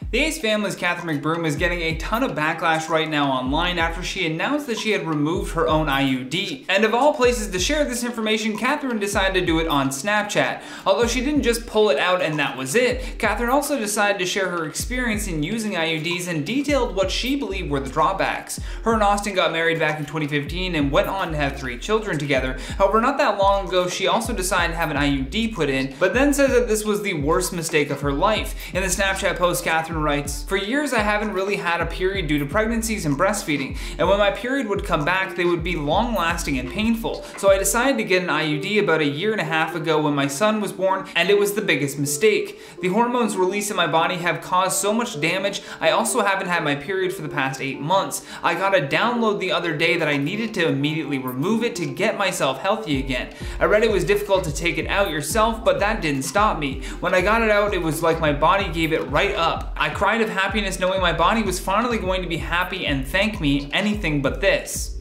The Ace family's Catherine McBroom is getting a ton of backlash right now online after she announced that she had removed her own IUD. And of all places to share this information, Catherine decided to do it on Snapchat. Although she didn't just pull it out and that was it, Catherine also decided to share her experience in using IUDs and detailed what she believed were the drawbacks. Her and Austin got married back in 2015 and went on to have 3 children together. However, not that long ago, she also decided to have an IUD put in, but then says that this was the worst mistake of her life. In the Snapchat post, Catherine writes, "For years I haven't really had a period due to pregnancies and breastfeeding, and when my period would come back, they would be long-lasting and painful. So I decided to get an IUD about a year and a half ago when my son was born, and it was the biggest mistake. The hormones released in my body have caused so much damage. I also haven't had my period for the past 8 months. I got a download the other day that I needed to immediately remove it to get myself healthy again. I read it was difficult to take it out yourself, but that didn't stop me. When I got it out, it was like my body gave it right up. I cried of happiness knowing my body was finally going to be happy and thank me, anything but this."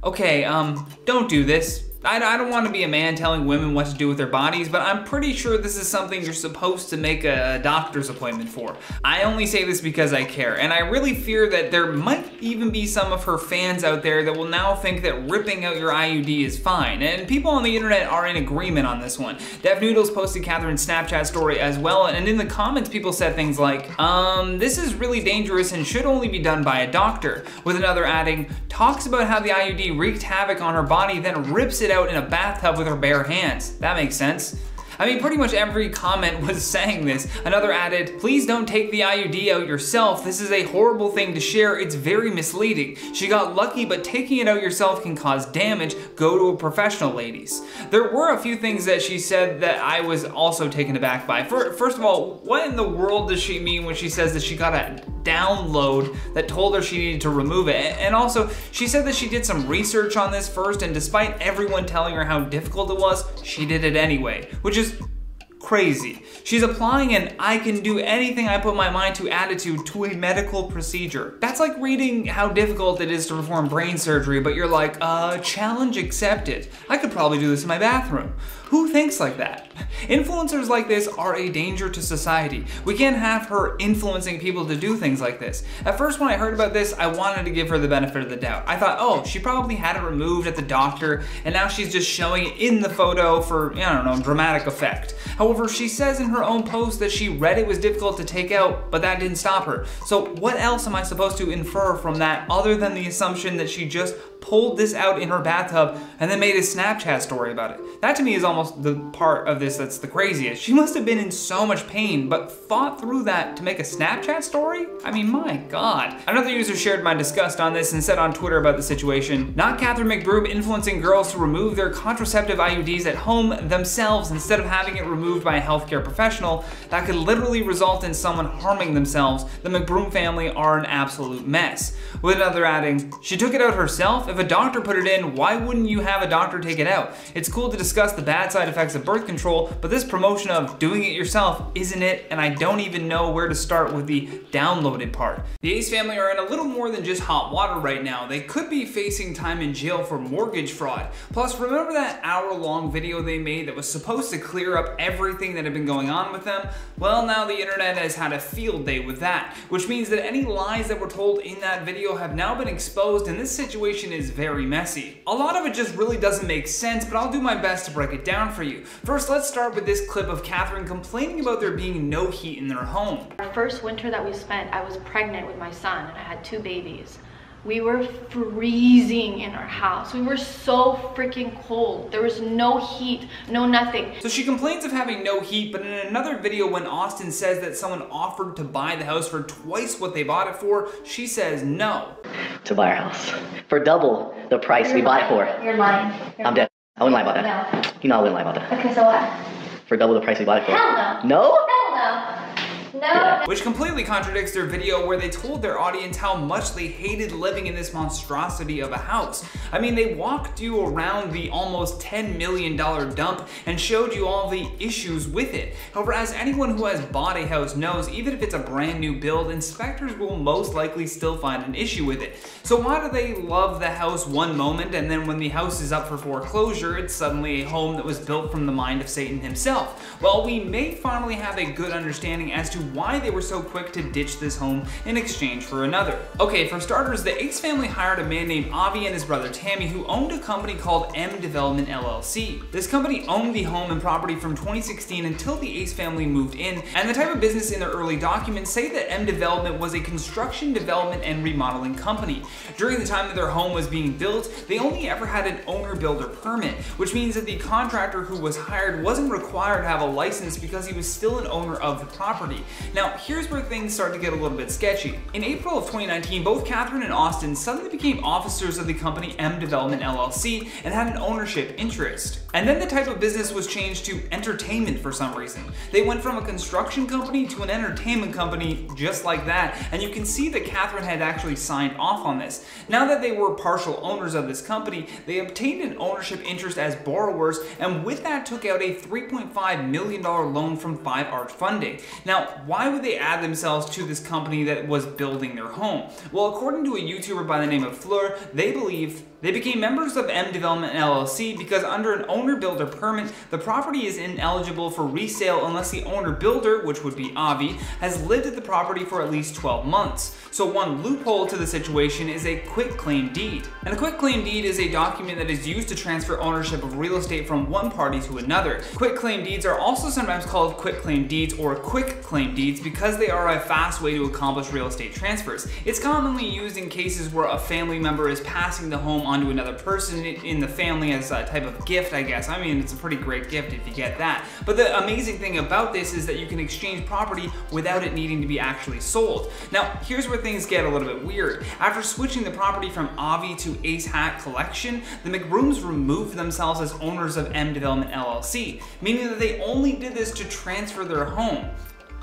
Okay, don't do this. I don't want to be a man telling women what to do with their bodies, but I'm pretty sure this is something you're supposed to make a doctor's appointment for. I only say this because I care, and I really fear that there might even be some of her fans out there that will now think that ripping out your IUD is fine, and people on the internet are in agreement on this one. Dev Noodles posted Catherine's Snapchat story as well, and in the comments people said things like, this is really dangerous and should only be done by a doctor, with another adding, talks about how the IUD wreaked havoc on her body, then rips it out in a bathtub with her bare hands. That makes sense. I mean, pretty much every comment was saying this. Another added, "Please don't take the IUD out yourself. This is a horrible thing to share. It's very misleading. She got lucky, but taking it out yourself can cause damage. Go to a professional, ladies." There were a few things that she said that I was also taken aback by. First of all, what in the world does she mean when she says that she got a download that told her she needed to remove it? And also, she said that she did some research on this first, and despite everyone telling her how difficult it was, she did it anyway, which is crazy. She's applying an "I can do anything I put my mind to" attitude to a medical procedure. That's like reading how difficult it is to perform brain surgery, but you're like, challenge accepted. I could probably do this in my bathroom. Who thinks like that? Influencers like this are a danger to society. We can't have her influencing people to do things like this. At first, when I heard about this, I wanted to give her the benefit of the doubt. I thought, oh, she probably had it removed at the doctor, and now she's just showing it in the photo for, I don't know, dramatic effect. However, she says in her own post that she read it was difficult to take out, but that didn't stop her. So what else am I supposed to infer from that other than the assumption that she just pulled this out in her bathtub and then made a Snapchat story about it? That to me is almost the part of this that's the craziest. She must have been in so much pain, but fought through that to make a Snapchat story? I mean, my God. Another user shared my disgust on this and said on Twitter about the situation, "Not Catherine McBroom influencing girls to remove their contraceptive IUDs at home themselves instead of having it removed by a healthcare professional. That could literally result in someone harming themselves. The McBroom family are an absolute mess." With another adding, "She took it out herself. If a doctor put it in, why wouldn't you have a doctor take it out? It's cool to discuss the bad side effects of birth control, but this promotion of doing it yourself isn't it, and I don't even know where to start with the downloaded part." The Ace family are in a little more than just hot water right now. They could be facing time in jail for mortgage fraud. Plus, remember that hour-long video they made that was supposed to clear up everything that had been going on with them? Well, now the internet has had a field day with that, which means that any lies that were told in that video have now been exposed, and this situation is very messy. A lot of it just really doesn't make sense, but I'll do my best to break it down for you. First, let's start with this clip of Catherine complaining about there being no heat in their home. Our first winter that we spent, I was pregnant with my son and I had 2 babies. We were freezing in our house. We were so freaking cold. There was no heat, no nothing. So she complains of having no heat, but in another video when Austin says that someone offered to buy the house for twice what they bought it for, she says no. To buy our house for double the price we bought it for. You're lying. I'm dead. I wouldn't lie about that. No. You know I wouldn't lie about that. Okay, so what? For double the price we bought it for. Hell no. No? Hell no. No. Yeah. Which completely contradicts their video where they told their audience how much they hated living in this monstrosity of a house. I mean, they walked you around the almost $10 million dump and showed you all the issues with it. However, as anyone who has bought a house knows, even if it's a brand new build, inspectors will most likely still find an issue with it. So why do they love the house one moment, and then when the house is up for foreclosure, it's suddenly a home that was built from the mind of Satan himself? Well, we may finally have a good understanding as to why they were so quick to ditch this home in exchange for another. Okay, for starters, the Ace family hired a man named Avi and his brother Tammy, who owned a company called M Development LLC. This company owned the home and property from 2016 until the Ace family moved in, and the type of business in their early documents say that M Development was a construction, development, and remodeling company. During the time that their home was being built, they only ever had an owner-builder permit, which means that the contractor who was hired wasn't required to have a license because he was still an owner of the property. Now, here's where things start to get a little bit sketchy. In April of 2019, both Catherine and Austin suddenly became officers of the company M Development LLC and had an ownership interest. And then the type of business was changed to entertainment for some reason. They went from a construction company to an entertainment company just like that, and you can see that Catherine had actually signed off on this. Now that they were partial owners of this company, they obtained an ownership interest as borrowers, and with that took out a $3.5 million loan from 5 Arch Funding. Now, why would they add themselves to this company that was building their home? Well, according to a YouTuber by the name of Fleur, they believe they became members of M Development LLC because under an owner-builder permit, the property is ineligible for resale unless the owner-builder, which would be Avi, has lived at the property for at least 12 months. So one loophole to the situation is a quitclaim deed. And a quitclaim deed is a document that is used to transfer ownership of real estate from one party to another. Quitclaim deeds are also sometimes called quitclaim deeds or quick claim deeds because they are a fast way to accomplish real estate transfers. It's commonly used in cases where a family member is passing the home onto another person in the family as a type of gift, I guess. I mean, it's a pretty great gift if you get that. But the amazing thing about this is that you can exchange property without it needing to be actually sold. Now, here's where things get a little bit weird. After switching the property from Avi to Ace Hat Collection, the McBrooms removed themselves as owners of M Development LLC, meaning that they only did this to transfer their home.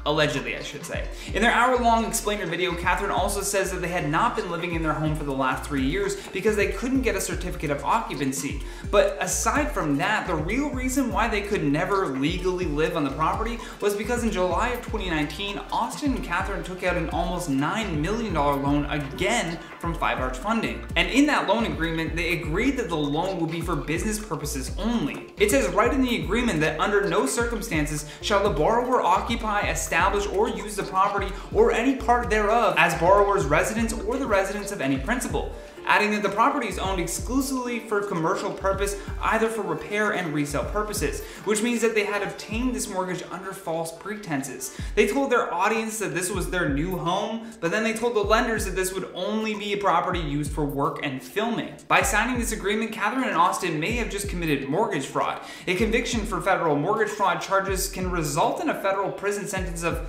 Allegedly, I should say. In their hour-long explainer video, Catherine also says that they had not been living in their home for the last 3 years because they couldn't get a certificate of occupancy. But aside from that, the real reason why they could never legally live on the property was because in July of 2019, Austin and Catherine took out an almost $9 million loan again from 5 Arch Funding. And in that loan agreement, they agreed that the loan would be for business purposes only. It says right in the agreement that under no circumstances shall the borrower occupy, establish, or use the property or any part thereof as borrower's residence or the residence of any principal, adding that the property is owned exclusively for commercial purpose, either for repair and resale purposes, which means that they had obtained this mortgage under false pretenses. They told their audience that this was their new home, but then they told the lenders that this would only be a property used for work and filming. By signing this agreement, Catherine and Austin may have just committed mortgage fraud. A conviction for federal mortgage fraud charges can result in a federal prison sentence of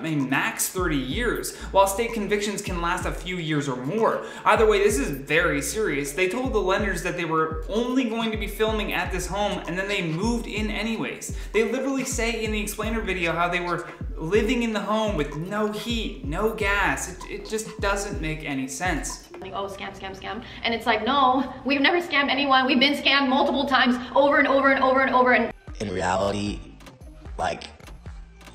max 30 years, while state convictions can last a few years or more. Either way, this is very serious. They told the lenders that they were only going to be filming at this home, and then they moved in anyways. They literally say in the explainer video how they were living in the home with no heat, no gas. It just doesn't make any sense. Oh, scam, scam, scam. And it's like, no, we've never scammed anyone. We've been scammed multiple times over and over and over and over. And in reality, like,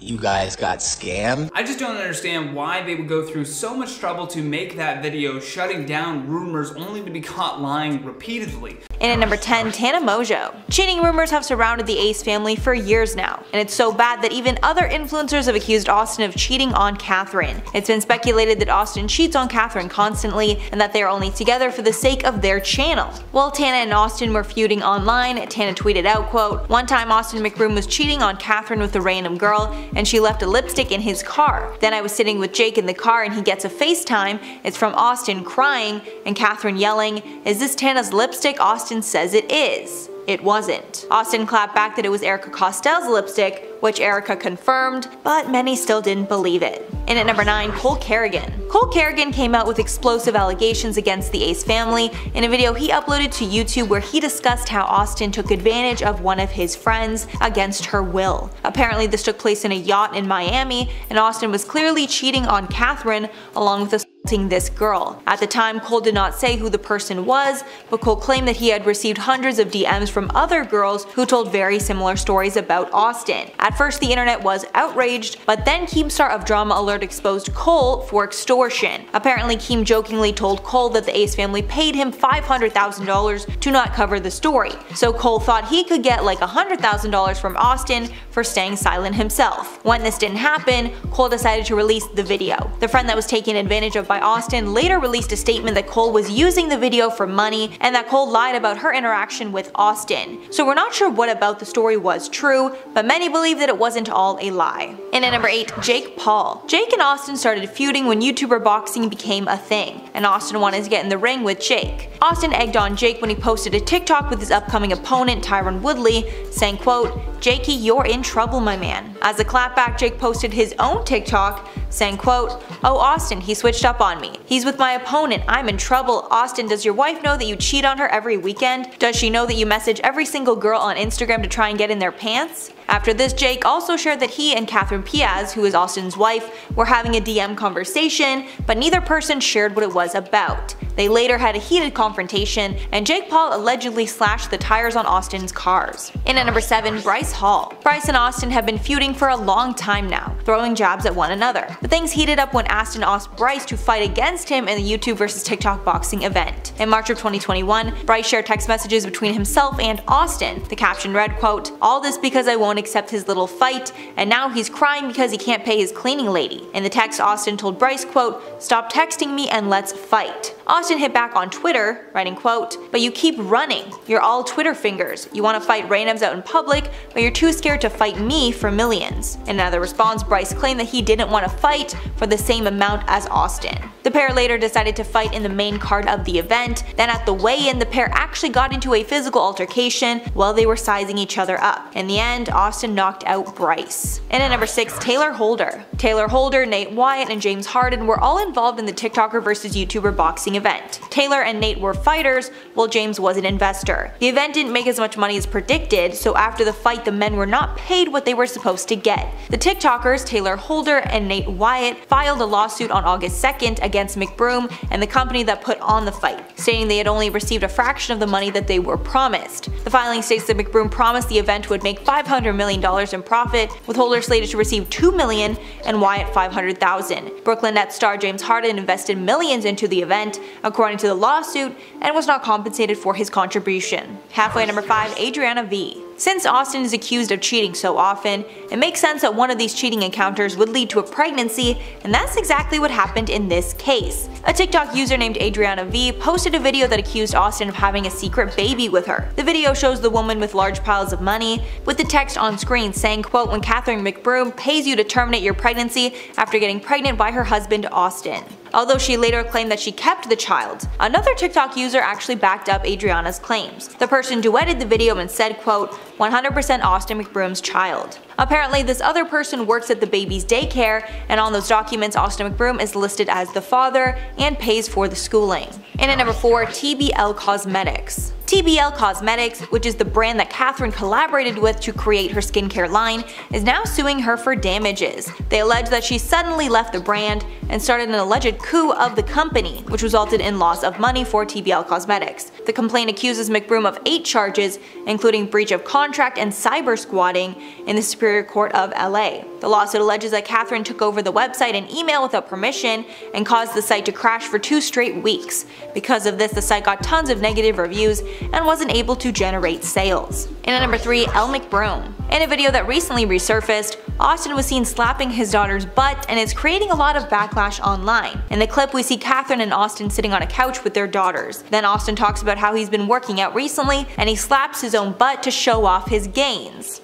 you guys got scammed. I just don't understand why they would go through so much trouble to make that video shutting down rumors only to be caught lying repeatedly. And at number 10, Tana Mojo. Cheating rumors have surrounded the Ace family for years now, and it's so bad that even other influencers have accused Austin of cheating on Catherine. It's been speculated that Austin cheats on Catherine constantly, and that they are only together for the sake of their channel. While Tana and Austin were feuding online, Tana tweeted out, quote, "One time Austin McBroom was cheating on Catherine with a random girl, and she left a lipstick in his car. Then I was sitting with Jake in the car and he gets a FaceTime. It's from Austin crying and Catherine yelling, 'Is this Tana's lipstick?' Austin says it is. It wasn't. Austin clapped back that it was Erica Costell's lipstick, which Erica confirmed, but many still didn't believe it. And at number 9, Cole Kerrigan. Cole Kerrigan came out with explosive allegations against the Ace family in a video he uploaded to YouTube where he discussed how Austin took advantage of one of his friends against her will. Apparently this took place in a yacht in Miami, and Austin was clearly cheating on Catherine along with a this girl. At the time, Cole did not say who the person was, but Cole claimed that he had received hundreds of DMs from other girls who told very similar stories about Austin. At first, the internet was outraged, but then Keemstar of Drama Alert exposed Cole for extortion. Apparently, Keem jokingly told Cole that the Ace family paid him $500,000 to not cover the story, so Cole thought he could get like $100,000 from Austin for staying silent himself. When this didn't happen, Cole decided to release the video. The friend that was taken advantage of by Austin later released a statement that Cole was using the video for money and that Cole lied about her interaction with Austin. So we're not sure what about the story was true, but many believe that it wasn't all a lie. And at number 8, Jake Paul. Jake and Austin started feuding when YouTuber boxing became a thing, and Austin wanted to get in the ring with Jake. Austin egged on Jake when he posted a TikTok with his upcoming opponent Tyron Woodley, saying, quote, "Jakey, you're in trouble, my man." As a clapback, Jake posted his own TikTok, saying, quote, "Oh Austin, he switched up on me. He's with my opponent, I'm in trouble. Austin, does your wife know that you cheat on her every weekend? Does she know that you message every single girl on Instagram to try and get in their pants?" After this, Jake also shared that he and Catherine Piaz, who is Austin's wife, were having a DM conversation, but neither person shared what it was about. They later had a heated confrontation, and Jake Paul allegedly slashed the tires on Austin's cars. In at number 7, Bryce Hall. Bryce and Austin have been feuding for a long time now, throwing jabs at one another. But things heated up when Austin asked Bryce to fight against him in the YouTube vs TikTok boxing event. In March of 2021, Bryce shared text messages between himself and Austin. The caption read, quote, "All this because I won't accept his little fight, and now he's crying because he can't pay his cleaning lady." In the text, Austin told Bryce, quote, "Stop texting me and let's fight." Austin hit back on Twitter, writing, quote, "But you keep running. You're all Twitter fingers. You want to fight randoms out in public, but you're too scared to fight me for millions." In another response, Bryce claimed that he didn't want to fight for the same amount as Austin. The pair later decided to fight in the main card of the event. Then at the weigh-in, the pair actually got into a physical altercation while they were sizing each other up. In the end, Austin knocked out Bryce. And at number 6, Taylor Holder. Taylor Holder, Nate Wyatt, and James Harden were all involved in the TikToker vs YouTuber boxing event. Taylor and Nate were fighters, while James was an investor. The event didn't make as much money as predicted, so after the fight the men were not paid what they were supposed to get. The TikTokers, Taylor Holder and Nate Wyatt, filed a lawsuit on August 2nd against McBroom and the company that put on the fight, stating they had only received a fraction of the money that they were promised. The filing states that McBroom promised the event would make $500 million in profit, with Holder slated to receive $2 million and Wyatt $500,000. Brooklyn Nets star James Harden invested millions into the event, according to the lawsuit, and was not compensated for his contribution. Halfway at number 5, Adriana V. Since Austin is accused of cheating so often, it makes sense that one of these cheating encounters would lead to a pregnancy, and that's exactly what happened in this case. A TikTok user named Adriana V posted a video that accused Austin of having a secret baby with her. The video shows the woman with large piles of money, with the text on screen saying, quote, "When Catherine McBroom pays you to terminate your pregnancy after getting pregnant by her husband Austin." Although she later claimed that she kept the child, another TikTok user actually backed up Adriana's claims. The person duetted the video and said, quote, "100% Austin McBroom's child." Apparently this other person works at the baby's daycare, and on those documents Austin McBroom is listed as the father and pays for the schooling. And at number 4, TBL Cosmetics. TBL Cosmetics, which is the brand that Catherine collaborated with to create her skincare line, is now suing her for damages. They allege that she suddenly left the brand and started an alleged coup of the company, which resulted in loss of money for TBL Cosmetics. The complaint accuses McBroom of 8 charges, including breach of contract and cyber squatting, in the Superior Court of LA. The lawsuit alleges that Catherine took over the website and email without permission and caused the site to crash for 2 straight weeks. Because of this, the site got tons of negative reviews and wasn't able to generate sales. And at number 3, Elle McBroom. In a video that recently resurfaced, Austin was seen slapping his daughter's butt, and it's creating a lot of backlash online. In the clip, we see Catherine and Austin sitting on a couch with their daughters. Then Austin talks about how he's been working out recently, and he slaps his own butt to show off his gains.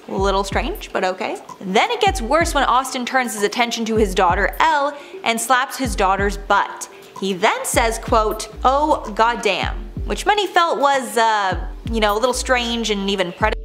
A little strange, but okay. Then it gets worse when Austin turns his attention to his daughter Elle and slaps his daughter's butt. He then says, quote, "Oh goddamn," which many felt was, a little strange and even predatory.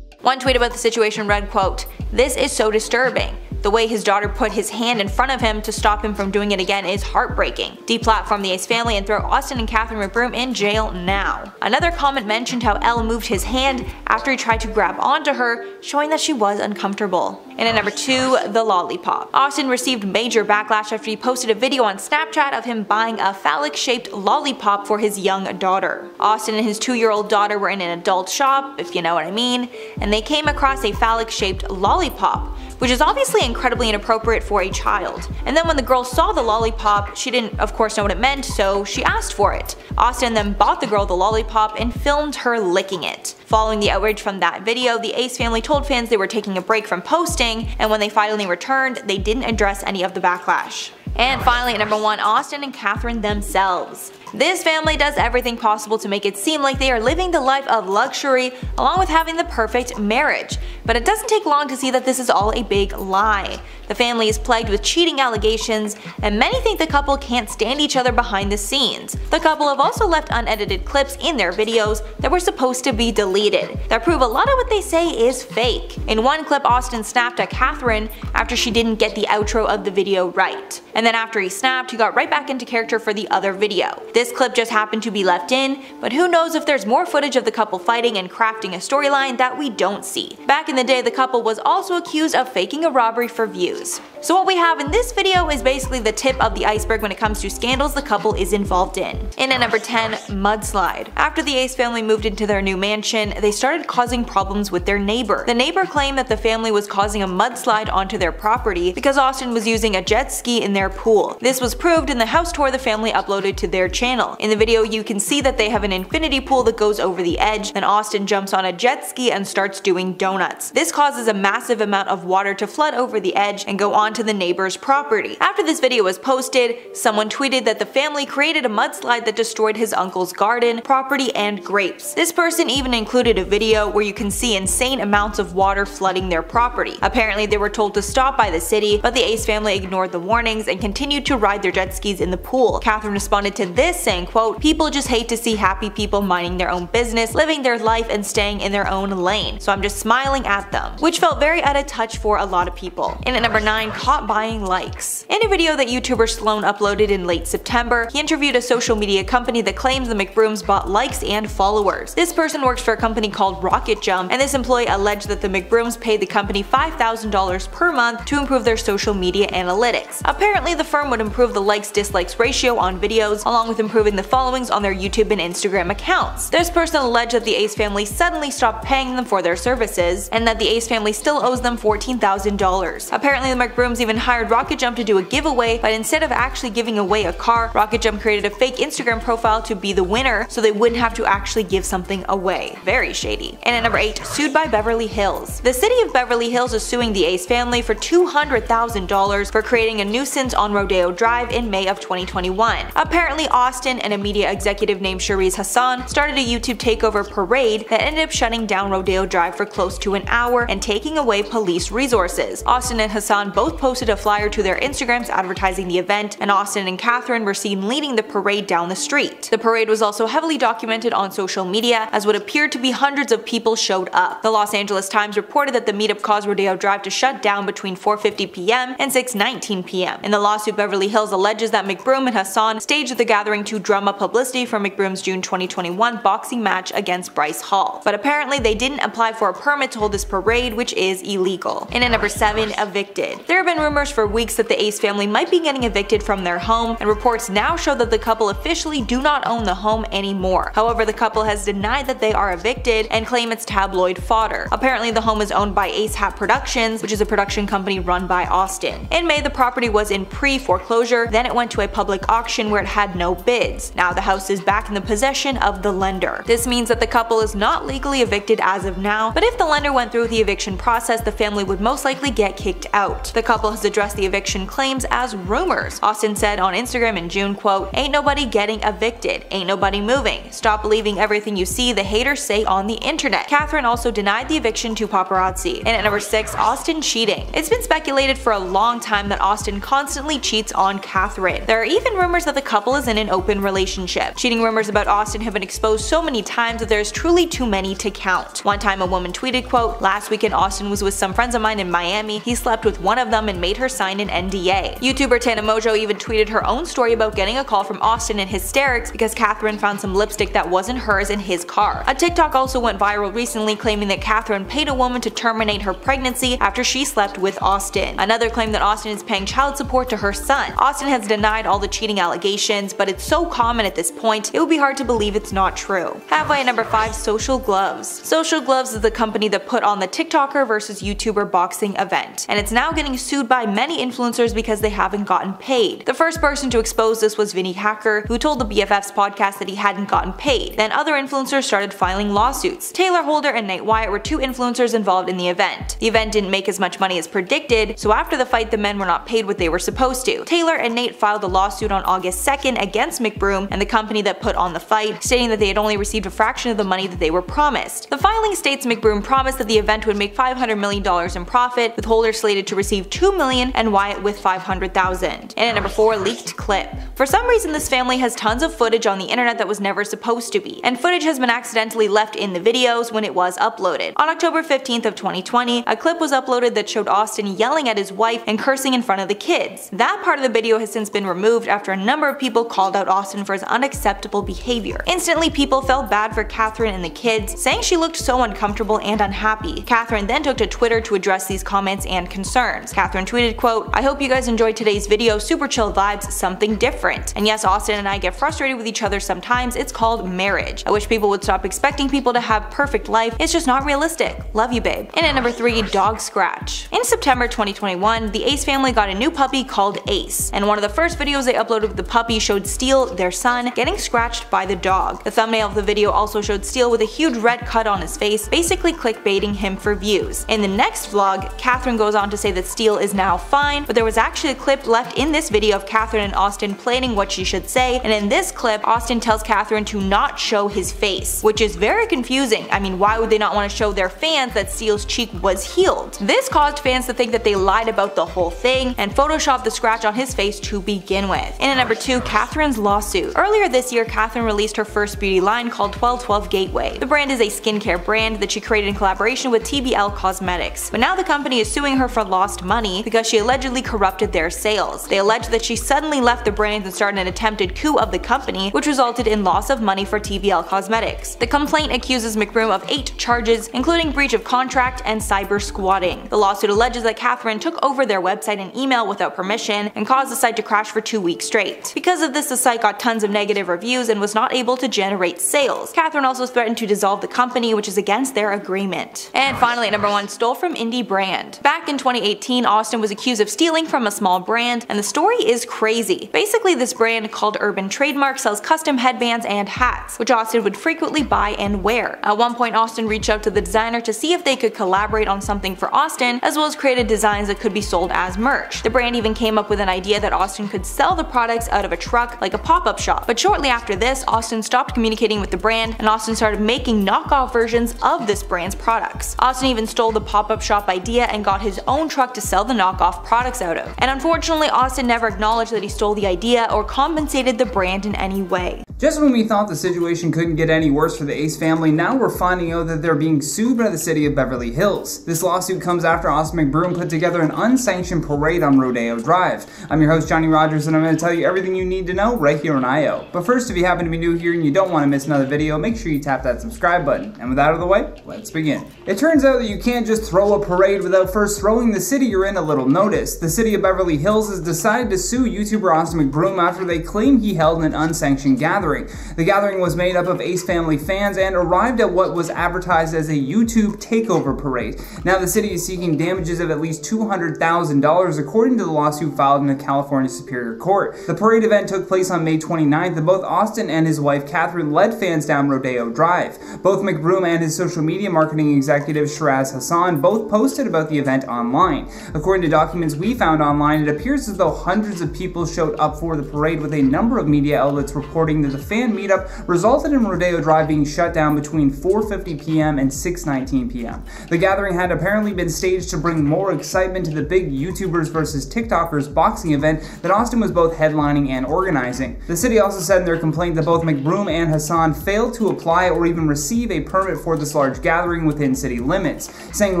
One tweet about the situation read, quote, "This is so disturbing. The way his daughter put his hand in front of him to stop him from doing it again is heartbreaking. Deplatform the Ace family and throw Austin and Catherine McBroom in jail now. Another comment mentioned how Elle moved his hand after he tried to grab onto her, showing that she was uncomfortable. And at number 2, the lollipop. Austin received major backlash after he posted a video on Snapchat of him buying a phallic-shaped lollipop for his young daughter. Austin and his 2-year-old daughter were in an adult shop, if you know what I mean, and they came across a phallic-shaped lollipop, which is obviously incredibly inappropriate for a child. And then when the girl saw the lollipop, she didn't of course know what it meant, so she asked for it. Austin then bought the girl the lollipop and filmed her licking it. Following the outrage from that video, the Ace family told fans they were taking a break from posting, and when they finally returned, they didn't address any of the backlash. And finally at number 1, Austin and Catherine themselves. This family does everything possible to make it seem like they are living the life of luxury along with having the perfect marriage, but it doesn't take long to see that this is all a big lie. The family is plagued with cheating allegations, and many think the couple can't stand each other behind the scenes. The couple have also left unedited clips in their videos that were supposed to be deleted, that prove a lot of what they say is fake. In one clip, Austin snapped at Catherine after she didn't get the outro of the video right, and then after he snapped, he got right back into character for the other video. This clip just happened to be left in, but who knows if there's more footage of the couple fighting and crafting a storyline that we don't see. Back in the day, the couple was also accused of faking a robbery for views. So what we have in this video is basically the tip of the iceberg when it comes to scandals the couple is involved in. And at number 10, mudslide. After the Ace family moved into their new mansion, they started causing problems with their neighbor. The neighbor claimed that the family was causing a mudslide onto their property because Austin was using a jet ski in their pool. This was proved in the house tour the family uploaded to their channel. In the video you can see that they have an infinity pool that goes over the edge, then Austin jumps on a jet ski and starts doing donuts. This causes a massive amount of water to flood over the edge and go onto the neighbor's property. After this video was posted, someone tweeted that the family created a mudslide that destroyed his uncle's garden, property, and grapes. This person even included a video where you can see insane amounts of water flooding their property. Apparently they were told to stop by the city, but the Ace family ignored the warnings and continued to ride their jet skis in the pool. Catherine responded to this saying, quote, "People just hate to see happy people minding their own business, living their life and staying in their own lane, so I'm just smiling at them," which felt very out of touch for a lot of people. And at number 9, caught buying likes. In a video that YouTuber Sloan uploaded in late September, he interviewed a social media company that claims the McBrooms bought likes and followers. This person works for a company called Rocket Jump, and this employee alleged that the McBrooms paid the company $5,000 per month to improve their social media analytics. Apparently the firm would improve the likes-dislikes ratio on videos, along with improving the followings on their YouTube and Instagram accounts. This person alleged that the Ace family suddenly stopped paying them for their services, and that the Ace family still owes them $14,000. Apparently the McBrooms even hired Rocket Jump to do a giveaway, but instead of actually giving away a car, Rocket Jump created a fake Instagram profile to be the winner so they wouldn't have to actually give something away. Very shady. And at number 8, sued by Beverly Hills. The city of Beverly Hills is suing the Ace family for $200,000 for creating a nuisance on Rodeo Drive in May of 2021. Apparently Austin and a media executive named Sharice Hassan started a YouTube takeover parade that ended up shutting down Rodeo Drive for close to an hour and taking away police resources. Austin and Hassan both posted a flyer to their Instagrams advertising the event, and Austin and Catherine were seen leading the parade down the street. The parade was also heavily documented on social media, as what appeared to be hundreds of people showed up. The Los Angeles Times reported that the meetup caused Rodeo Drive to shut down between 4:50 p.m. and 6:19 p.m. In the lawsuit, Beverly Hills alleges that McBroom and Hassan staged the gathering to drum up publicity for McBroom's June 2021 boxing match against Bryce Hall. But apparently they didn't apply for a permit to hold this parade, which is illegal. And at number 7, evicted. There have been rumors for weeks that the Ace family might be getting evicted from their home, and reports now show that the couple officially do not own the home anymore. However, the couple has denied that they are evicted and claim it's tabloid fodder. Apparently the home is owned by Ace Hat Productions, which is a production company run by Austin. In May, the property was in pre-foreclosure, then it went to a public auction where it had no bids. Now the house is back in the possession of the lender. This means that the couple is not legally evicted as of now, but if the lender went through the eviction process, the family would most likely get kicked out. The couple has addressed the eviction claims as rumors. Austin said on Instagram in June, quote, "Ain't nobody getting evicted, ain't nobody moving. Stop believing everything you see the haters say on the internet." Catherine also denied the eviction to paparazzi. And at number 6, Austin cheating. It's been speculated for a long time that Austin constantly cheats on Catherine. There are even rumors that the couple is in an open relationship. Cheating rumors about Austin have been exposed so many times that there's truly too many to count. One time a woman tweeted, quote, quote, "Last weekend Austin was with some friends of mine in Miami. He slept with one of them and made her sign an NDA." YouTuber Tana Mojo even tweeted her own story about getting a call from Austin in hysterics because Catherine found some lipstick that wasn't hers in his car. A TikTok also went viral recently claiming that Catherine paid a woman to terminate her pregnancy after she slept with Austin. Another claimed that Austin is paying child support to her son. Austin has denied all the cheating allegations, but it's so common at this point, it would be hard to believe it's not true. Halfway at number 5, Social Gloves. Social Gloves is the company that put on the TikToker versus YouTuber boxing event, and it's now getting sued by many influencers because they haven't gotten paid. The first person to expose this was Vinny Hacker, who told the BFFs podcast that he hadn't gotten paid. Then other influencers started filing lawsuits. Taylor Holder and Nate Wyatt were two influencers involved in the event. The event didn't make as much money as predicted, so after the fight the men were not paid what they were supposed to. Taylor and Nate filed a lawsuit on August 2nd against McBroom and the company that put on the fight, stating that they had only received a fraction of the money that they were promised. The filing states McBroom promised that the event would make $500 million in profit, with Holder slated to receive $2 million and Wyatt with $500,000. And at number 4, leaked clip. For some reason this family has tons of footage on the internet that was never supposed to be, and footage has been accidentally left in the videos when it was uploaded. On October 15th of 2020, a clip was uploaded that showed Austin yelling at his wife and cursing in front of the kids. That part of the video has since been removed after a number of people called out Austin for his unacceptable behavior. Instantly, people felt bad for Catherine and the kids, saying she looked so uncomfortable and unhappy. Catherine then took to Twitter to address these comments and concerns. Catherine tweeted, quote, "I hope you guys enjoyed today's video, super chill vibes, something different. And yes, Austin and I get frustrated with each other sometimes, it's called marriage. I wish people would stop expecting people to have perfect life, it's just not realistic. Love you, babe." And at number 3, dog scratch. In September 2021, the Ace family got a new puppy called Ace, and one of the first videos they uploaded with the puppy showed Steele, their son, getting scratched by the dog. The thumbnail of the video also showed Steele with a huge red cut on his face, basically clickbaiting him for views. In the next vlog, Catherine goes on to say that Steele is now fine, but there was actually a clip left in this video of Catherine and Austin planning what she should say, and in this clip, Austin tells Catherine to not show his face, which is very confusing. I mean, why would they not want to show their fans that Steele's cheek was healed? This caused fans to think that they lied about the whole thing and photoshopped the scratch on his face to begin with. And at number 2, Catherine's lawsuit. Earlier this year, Catherine released her first beauty line called 1212 Gateway. The brand is a skincare brand that she created in collaboration with TBL Cosmetics, but now the company is suing her for lost money because she allegedly corrupted their sales. They allege that she suddenly left the brand and started an attempted coup of the company, which resulted in loss of money for TBL Cosmetics. The complaint accuses McBroom of 8 charges, including breach of contract and cyber squatting. The lawsuit alleges that Catherine took over their website and email without permission and caused the site to crash for 2 weeks straight. Because of this, the site got tons of negative reviews and was not able to generate sales. Catherine also threatened to dissolve the company, which is against their agreement. And finally, at number 1, stole from indie brand. Back in 2018, Austin was accused of stealing from a small brand, and the story is crazy. Basically, this brand, called Urban Trademark, sells custom headbands and hats, which Austin would frequently buy and wear. At one point, Austin reached out to the designer to see if they could collaborate on something for Austin, as well as created designs that could be sold as merch. The brand even came up with an idea that Austin could sell the products out of a truck like a pop-up shop. But shortly after this, Austin stopped communicating with the brand, and Austin started making knockoff versions of this brand's products. Austin even stole the pop-up shop idea and got his own truck to sell the knockoff products out of. And unfortunately, Austin never acknowledged that he stole the idea or compensated the brand in any way. Just when we thought the situation couldn't get any worse for the Ace family, now we're finding out that they're being sued by the city of Beverly Hills. This lawsuit comes after Austin McBroom put together an unsanctioned parade on Rodeo Drive. I'm your host, Johnny Rogers, and I'm going to tell you everything you need to know right here on IO. But first, if you happen to be new here and you don't want to miss another video, make sure you tap that subscribe button. And with that out of the way, let's begin. It turns out that you can't just throw a parade without first throwing the city you're in a little notice. The city of Beverly Hills has decided to sue YouTuber Austin McBroom after they claim he held an unsanctioned gathering. The gathering was made up of Ace family fans and arrived at what was advertised as a YouTube takeover parade. Now the city is seeking damages of at least $200,000 according to the lawsuit filed in the California Superior Court. The parade event took place on May 29th and both Austin and his wife Catherine led fans down Rodeo Drive. Both McBroom and his social media marketing executive Shiraz Hassan both posted about the event online. According to documents we found online, it appears as though hundreds of people showed up for the parade, with a number of media outlets reporting that the fan meetup resulted in Rodeo Drive being shut down between 4:50 p.m. and 6:19 p.m. The gathering had apparently been staged to bring more excitement to the big YouTubers versus TikTokers boxing event that Austin was both headlining and organizing. The city also said in their complaint that both McBroom and Hassan failed to apply or even receive a permit for this large gathering within city limits, saying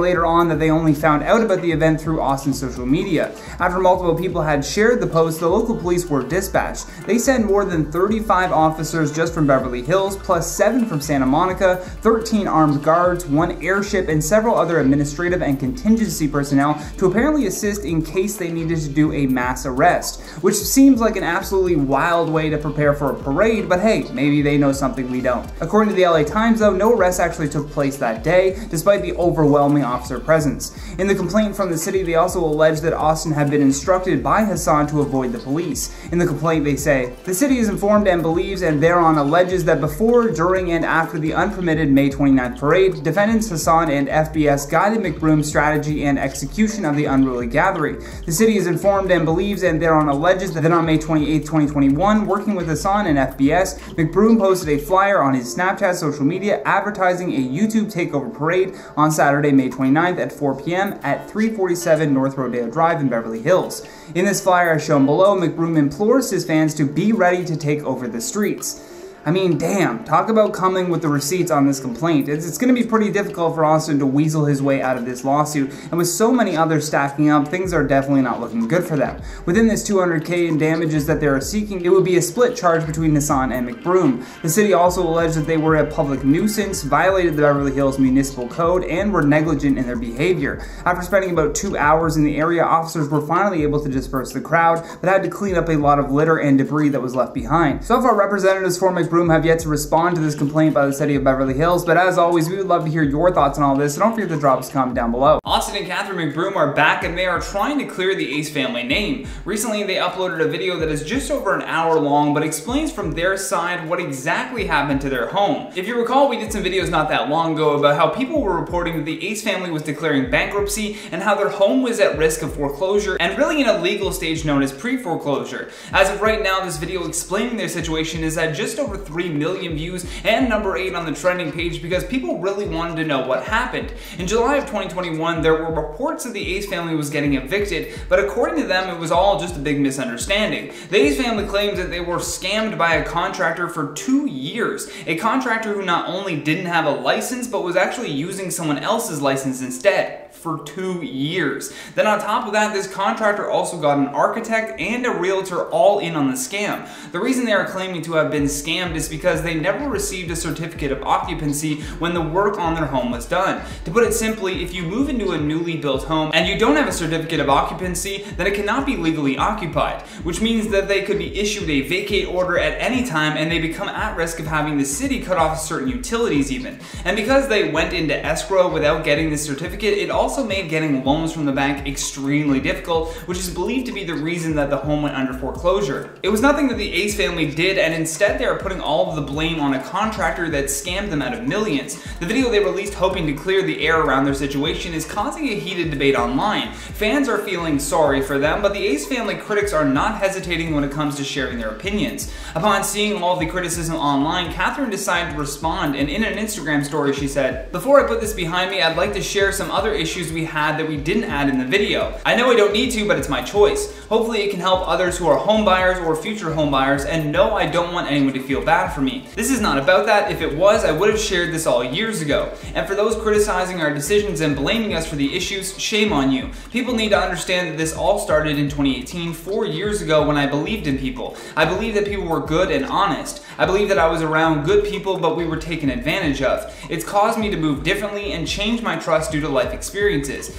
later on that they only found out about the event through Austin's social media. After multiple people had shared the post, the local police were dispatched. They sent more than 35 officers just from Beverly Hills, plus 7 from Santa Monica, 13 armed guards, 1 airship, and several other administrative and contingency personnel to apparently assist in case they needed to do a mass arrest, which seems like an absolutely wild way to prepare for a parade, but hey, maybe they know something we don't. According to the LA Times though, no arrests actually took place that day, despite the overwhelming officer presence. In the complaint from the city, they also allege that Austin had been instructed by Hassan to avoid the police. In the complaint they say, "The city is informed and believes and thereon alleges that before, during, and after the unpermitted May 29th parade, defendants Hassan and FBS guided McBroom's strategy and execution of the unruly gathering. The city is informed and believes and thereon alleges that on May 28, 2021, working with Hassan and FBS, McBroom posted a flyer on his Snapchat social media advertising a YouTube takeover parade on Saturday, May 29th at 4 p.m. at 347 North Rodeo Drive in Beverly Hills. In this flyer as shown below, McBroom implores his fans to be ready to take over the streets." I mean, damn, talk about coming with the receipts on this complaint. It's going to be pretty difficult for Austin to weasel his way out of this lawsuit, and with so many others stacking up, things are definitely not looking good for them. Within this $200K in damages that they are seeking, it would be a split charge between Hassan and McBroom. The city also alleged that they were a public nuisance, violated the Beverly Hills Municipal Code, and were negligent in their behavior. After spending about 2 hours in the area, officers were finally able to disperse the crowd, but had to clean up a lot of litter and debris that was left behind. So far, representatives for McBroom have yet to respond to this complaint by the city of Beverly Hills, but as always, we would love to hear your thoughts on all this, so don't forget to drop us a comment down below. Austin and Catherine McBroom are back and they are trying to clear the Ace family name. Recently, they uploaded a video that is just over an hour long, but explains from their side what exactly happened to their home. If you recall, we did some videos not that long ago about how people were reporting that the Ace family was declaring bankruptcy and how their home was at risk of foreclosure and really in a legal stage known as pre-foreclosure. As of right now, this video explaining their situation is at just over 3 million views and number 8 on the trending page because people really wanted to know what happened. In July of 2021, there were reports that the Ace family was getting evicted, but according to them, it was all just a big misunderstanding. The Ace family claims that they were scammed by a contractor for 2 years, a contractor who not only didn't have a license, but was actually using someone else's license instead. For 2 years. Then on top of that, this contractor also got an architect and a realtor all in on the scam. The reason they are claiming to have been scammed is because they never received a certificate of occupancy when the work on their home was done. To put it simply, if you move into a newly built home and you don't have a certificate of occupancy, then it cannot be legally occupied, which means that they could be issued a vacate order at any time and they become at risk of having the city cut off certain utilities even. And because they went into escrow without getting this certificate, it also made getting loans from the bank extremely difficult, which is believed to be the reason that the home went under foreclosure. It was nothing that the Ace family did, and instead they are putting all of the blame on a contractor that scammed them out of millions. The video they released hoping to clear the air around their situation is causing a heated debate online. Fans are feeling sorry for them, but the Ace family critics are not hesitating when it comes to sharing their opinions. Upon seeing all of the criticism online, Catherine decided to respond, and in an Instagram story she said, "Before I put this behind me, I'd like to share some other issues we had that we didn't add in the video. I know I don't need to, but it's my choice. Hopefully it can help others who are home buyers or future home buyers, and no, I don't want anyone to feel bad for me. This is not about that. If it was, I would have shared this all years ago. And for those criticizing our decisions and blaming us for the issues, shame on you. People need to understand that this all started in 2018, 4 years ago, when I believed in people. I believed that people were good and honest. I believed that I was around good people, but we were taken advantage of. It's caused me to move differently and change my trust due to life experiences.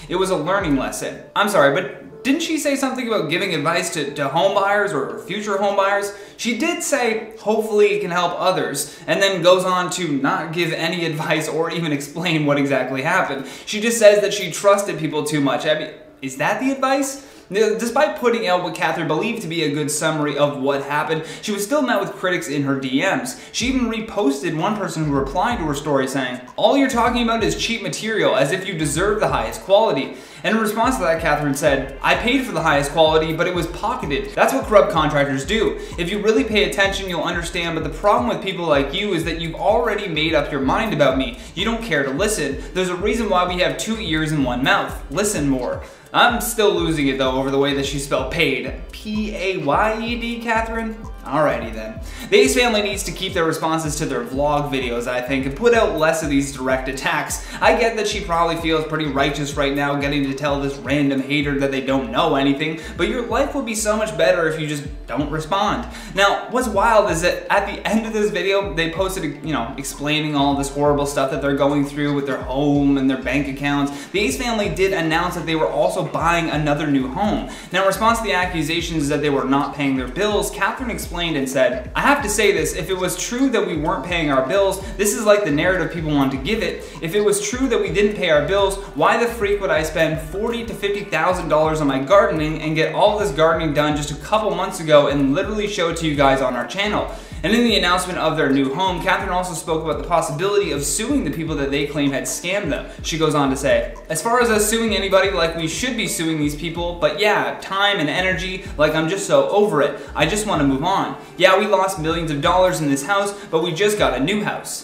It was a learning lesson." I'm sorry, but didn't she say something about giving advice to home buyers or future home buyers? She did say, hopefully it can help others, and then goes on to not give any advice or even explain what exactly happened. She just says that she trusted people too much. I mean, is that the advice? Despite putting out what Catherine believed to be a good summary of what happened, she was still met with critics in her DMs. She even reposted one person who replied to her story saying, "All you're talking about is cheap material, as if you deserve the highest quality." And in response to that, Catherine said, "I paid for the highest quality, but it was pocketed. That's what corrupt contractors do. If you really pay attention, you'll understand, but the problem with people like you is that you've already made up your mind about me. You don't care to listen. There's a reason why we have 2 ears and 1 mouth. Listen more." I'm still losing it though over the way that she spelled paid. P-A-Y-E-D, Catherine? Alrighty then. The Ace family needs to keep their responses to their vlog videos, I think, and put out less of these direct attacks. I get that she probably feels pretty righteous right now getting to tell this random hater that they don't know anything, but your life would be so much better if you just don't respond. Now, what's wild is that at the end of this video, they posted, explaining all this horrible stuff that they're going through with their home and their bank accounts. The Ace family did announce that they were also buying another new home. Now, in response to the accusations that they were not paying their bills, Catherine explained and said, "I have to say this, if it was true that we weren't paying our bills, this is like the narrative people want to give it. If it was true that we didn't pay our bills, why the freak would I spend $40,000 to $50,000 on my gardening and get all this gardening done just a couple months ago and literally show it to you guys on our channel?" And in the announcement of their new home, Catherine also spoke about the possibility of suing the people that they claim had scammed them. She goes on to say, "As far as us suing anybody, like we should be suing these people, but yeah, time and energy, like I'm just so over it. I just want to move on. Yeah, we lost millions of dollars in this house, but we just got a new house."